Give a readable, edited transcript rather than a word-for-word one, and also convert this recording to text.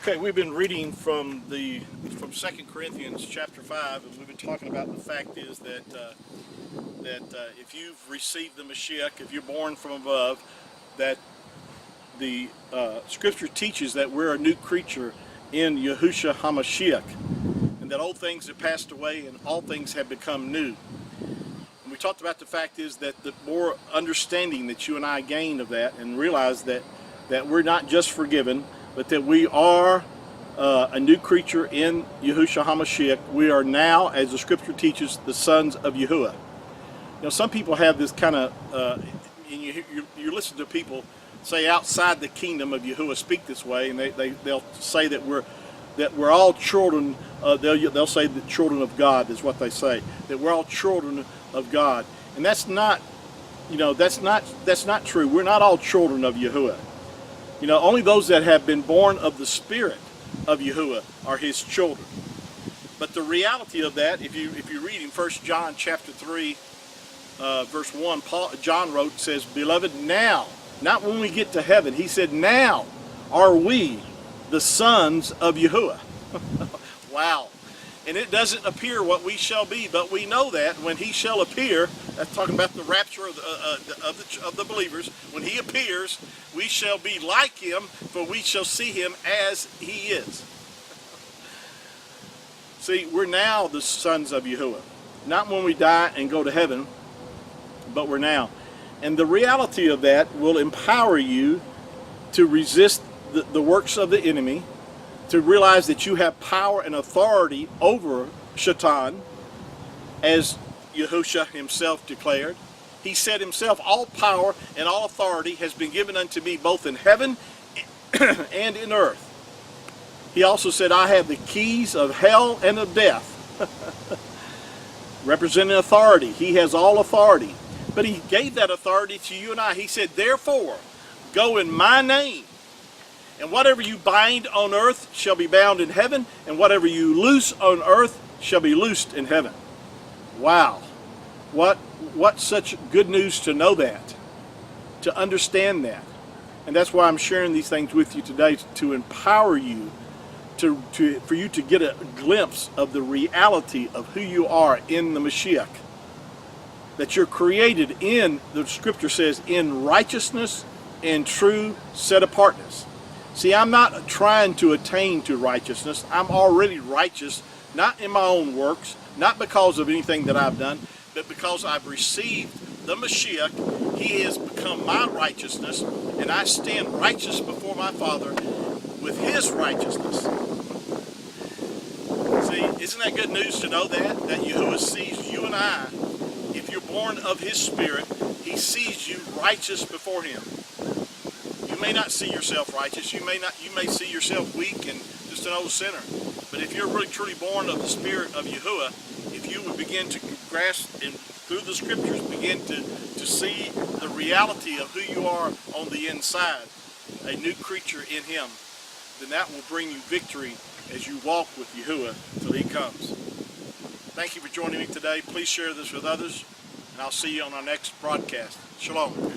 Okay, we've been reading from 2 Corinthians chapter 5, and we've been talking about the fact is that if you've received the Mashiach, if you're born from above, that the Scripture teaches that we're a new creature in Yahusha HaMashiach, and that old things have passed away and all things have become new. And we talked about the fact is that the more understanding that you and I gained of that, and realize that we're not just forgiven, but that we are a new creature in Yahusha HaMashiach. We are now, as the Scripture teaches, the sons of Yahuwah. You know, some people have this kind of, you listen to people say outside the kingdom of Yahuwah speak this way, and they'll say that we're all children. They'll say the children of God is what they say. That we're all children of God, and that's not, that's not true. We're not all children of Yahuwah. You know, only those that have been born of the Spirit of Yahuwah are His children. But the reality of that, if you read in 1 John chapter 3, verse 1, John wrote, says, "Beloved, now," not when we get to heaven, he said, "Now are we the sons of Yahuwah." Wow. And it doesn't appear what we shall be, but we know that when He shall appear, that's talking about the rapture of the believers, when He appears, we shall be like Him, for we shall see Him as He is. See, we're now the sons of Yahuwah. Not when we die and go to heaven, but we're now. And the reality of that will empower you to resist the works of the enemy, to realize that you have power and authority over Shaitan, as Yahusha himself declared. He said himself, "All power and all authority has been given unto me, both in heaven and in earth." He also said, "I have the keys of hell and of death." Representing authority. He has all authority. But He gave that authority to you and I. He said, "Therefore, go in my name, and whatever you bind on earth shall be bound in heaven, and whatever you loose on earth shall be loosed in heaven." Wow. What such good news to know that, to understand that. And that's why I'm sharing these things with you today, to empower you, for you to get a glimpse of the reality of who you are in the Mashiach. That you're created in, the Scripture says, in righteousness and true set-apartness. See, I'm not trying to attain to righteousness. I'm already righteous, not in my own works, not because of anything that I've done, but because I've received the Mashiach. He has become my righteousness, and I stand righteous before my Father with His righteousness. See, isn't that good news to know that Yahuwah sees you and I, if you're born of His Spirit, He sees you righteous before Him. You may not see yourself righteous. You may see yourself weak and just an old sinner. But if you're really truly born of the Spirit of Yahuwah, if you would begin to grasp and through the Scriptures begin to see the reality of who you are on the inside, a new creature in Him, then that will bring you victory as you walk with Yahuwah till He comes. Thank you for joining me today. Please share this with others, and I'll see you on our next broadcast. Shalom.